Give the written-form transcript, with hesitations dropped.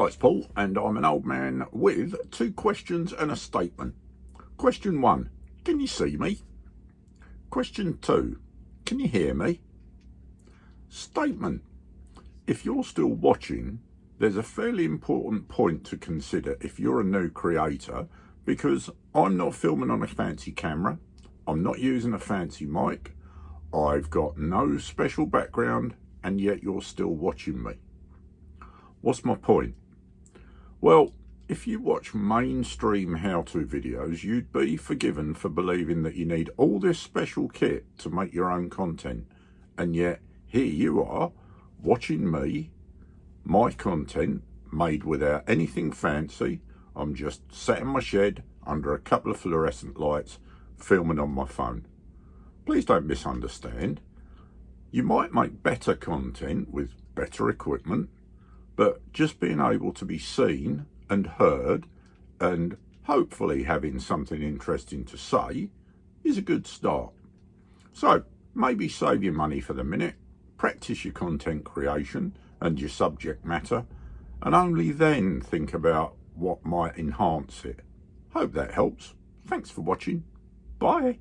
Hi, it's Paul, and I'm an old man with 2 questions and a statement. Question 1, can you see me? Question 2, can you hear me? Statement, if you're still watching, there's a fairly important point to consider if you're a new creator, because I'm not filming on a fancy camera, I'm not using a fancy mic, I've got no special background, and yet you're still watching me. What's my point? Well, if you watch mainstream how-to videos, you'd be forgiven for believing that you need all this special kit to make your own content. And yet, here you are, watching me, my content, made without anything fancy. I'm just sat in my shed, under a couple of fluorescent lights, filming on my phone. Please don't misunderstand. You might make better content with better equipment, but just being able to be seen and heard and hopefully having something interesting to say is a good start. So maybe save your money for the minute, practice your content creation and your subject matter, and only then think about what might enhance it. Hope that helps. Thanks for watching. Bye.